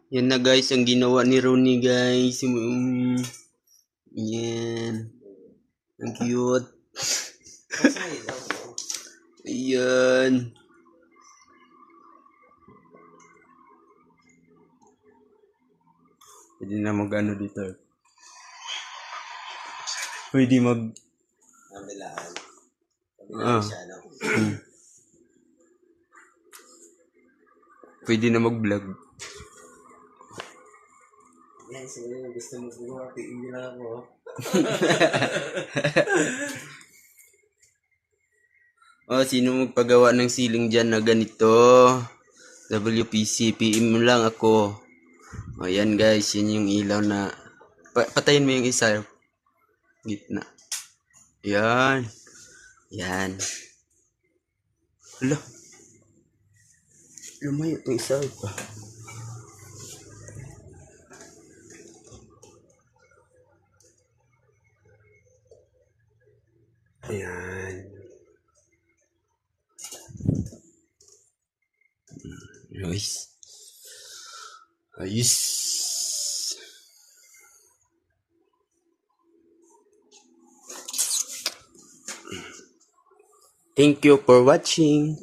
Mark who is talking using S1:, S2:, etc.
S1: Yan na guys, ang ginawa ni Ronnie guys. Yan. Ang cute. Ayan. Pwede na mag-ano dito. Pwede mag...
S2: Kabilaan.
S1: Ah.
S2: Siya, no?
S1: Pwede na mag-vlog.
S2: Yan, siguro gusto mo gumawa, tingin lang ako.
S1: Oh, sino magpagawa ng ceiling dyan na ganito? WPC, PM mo lang ako. O, yan guys, yan yung ilaw na... patayin mo yung isa. Gitna. Yan. Yan. Hala. Lumayo itong isa pa. Ayan. Nice. Ayos. Thank you for watching.